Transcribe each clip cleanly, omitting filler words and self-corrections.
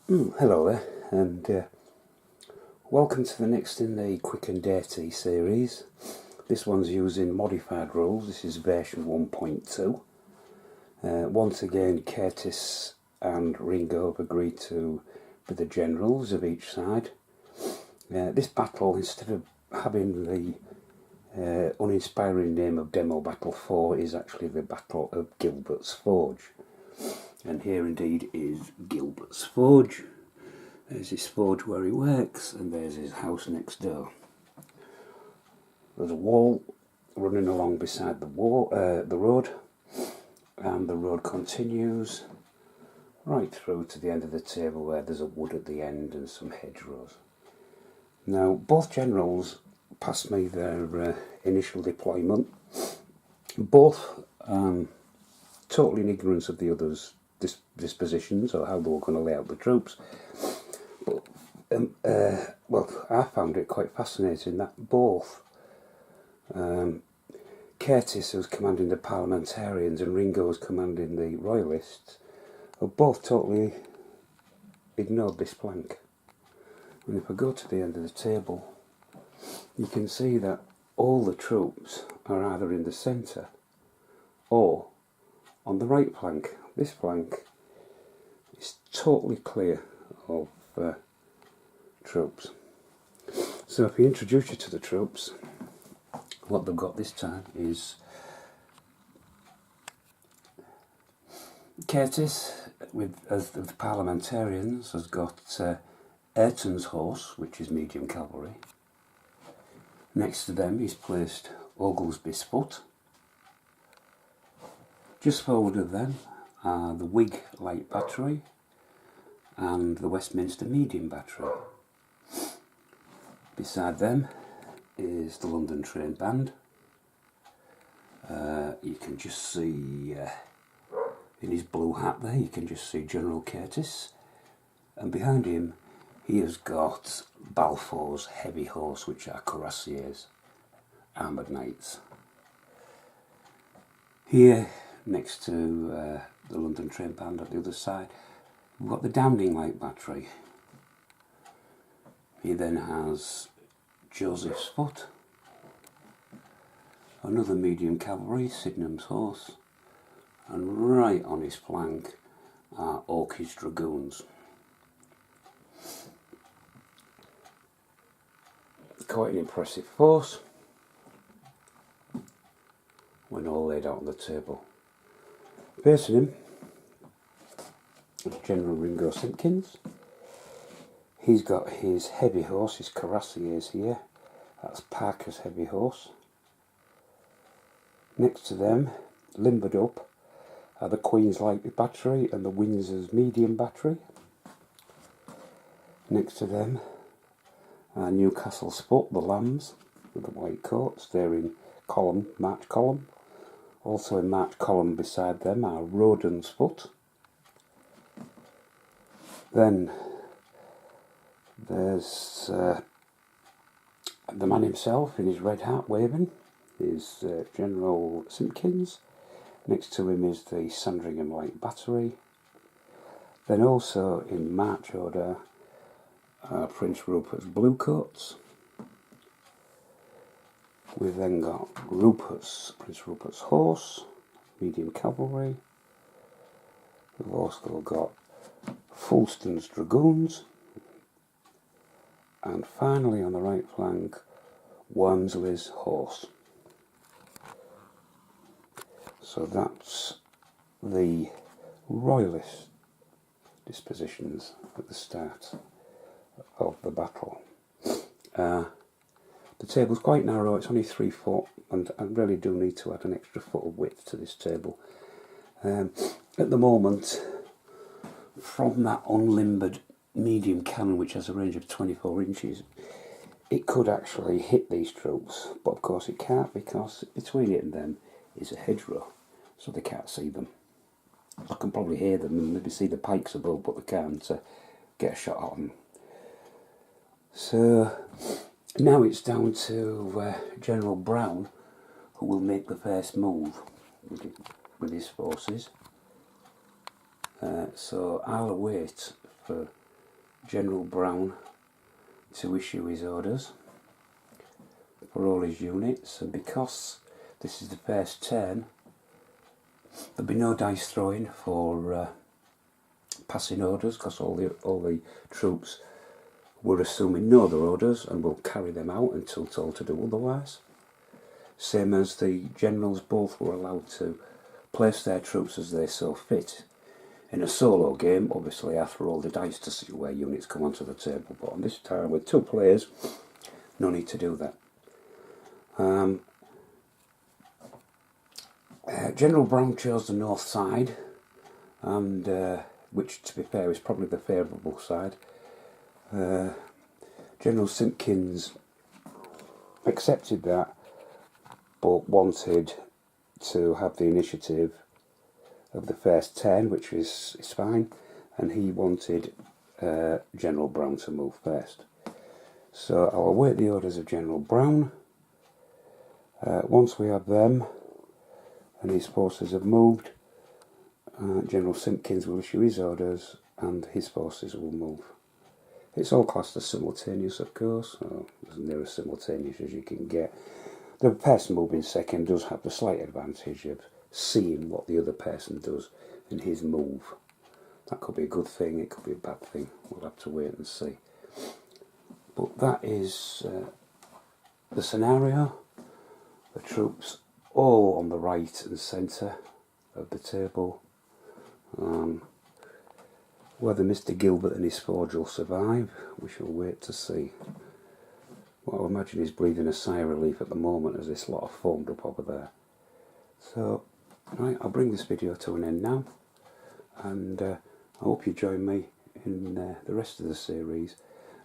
Hello there, and welcome to the next in the Quick and Dirty series. This one's using modified rules. This is version 1.2. Once again, Curtis and Ringo have agreed to be the generals of each side. This battle, instead of having the uninspiring name of Demo Battle 4, is actually the Battle of Gilbert's Forge. And here indeed is Gilbert's Forge. There's his forge where he works, and there's his house next door. There's a wall running along beside the road, and the road continues right through to the end of the table where there's a wood at the end and some hedgerows. Now, both generals passed me their initial deployment, both totally in ignorance of the others' dispositions or how they were going to lay out the troops. But I found it quite fascinating that both Curtis, who was commanding the parliamentarians, and Ringo was commanding the royalists, have both totally ignored this flank. And if I go to the end of the table, you can see that all the troops are either in the centre or on the right flank. This flank is totally clear of troops. So if we introduce you to the troops, what they've got this time is Curtis, as the parliamentarians, has got Ayrton's horse, which is medium cavalry. Next to them he's placed Oglesby's foot. Just forward of them are the Whig light battery and the Westminster medium battery. Beside them is the London train band. You can just see in his blue hat there, you can just see General Curtis, and behind him he has got Balfour's heavy horse, which are cuirassiers, armoured knights. Here, next to the London train band on the other side, we've got the Downing light battery. He then has Joseph's foot, another medium cavalry, Sydenham's horse, and right on his flank are Orkey's dragoons. Quite an impressive force when all laid out on the table. Facing him is General Ringo Simpkins. He's got his heavy horse, his cuirassiers here. That's Parker's heavy horse. Next to them, limbered up, are the Queen's light battery and the Windsor's medium battery. Next to them are Newcastle's foot, the Lambs, with the white coats. They're in column, march column. Also in march column beside them are Roden's foot. Then there's the man himself in his red hat waving is General Simpkins. Next to him is the Sandringham light battery. Then also in march order are Prince Rupert's bluecoats. We've then got Prince Rupert's horse, medium cavalry. We've also got Fulston's dragoons. And finally on the right flank, Wormsley's horse. So that's the royalist dispositions at the start of the battle. The table's quite narrow, it's only 3 foot, and I really do need to add an extra foot of width to this table. At the moment, from that unlimbered medium cannon, which has a range of 24 inches, it could actually hit these troops, but of course it can't, because between it and them is a hedgerow, so they can't see them. I can probably hear them and maybe see the pikes above, but they can't get a shot at them. So now it's down to General Brown, who will make the first move with his forces. So I'll await for General Brown to issue his orders for all his units, and because this is the first turn, there'll be no dice throwing for passing orders, because all the troops were assuming know their orders and will carry them out until told to do otherwise. Same as the generals both were allowed to place their troops as they saw fit. In a solo game, obviously I have to roll the dice to see where units come onto the table, but on this time with 2 players, no need to do that. General Brown chose the north side, and which, to be fair, is probably the favourable side. General Simpkins accepted that, but wanted to have the initiative of the first 10, which is fine, and he wanted General Brown to move first. So I'll await the orders of General Brown. Once we have them and his forces have moved, General Simpkins will issue his orders and his forces will move. It's all classed as simultaneous, of course, or as near as simultaneous as you can get. The person moving second does have the slight advantage of seeing what the other person does in his move. That could be a good thing, it could be a bad thing, we'll have to wait and see. But that is the scenario. The troops all on the right and centre of the table. Whether Mr. Gilbert and his forge will survive, we shall wait to see. Well, I imagine he's breathing a sigh of relief at the moment as this lot are formed up over there. So, right, I'll bring this video to an end now, and I hope you join me in the rest of the series,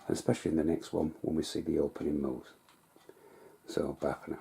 and especially in the next one when we see the opening moves. So, bye for now.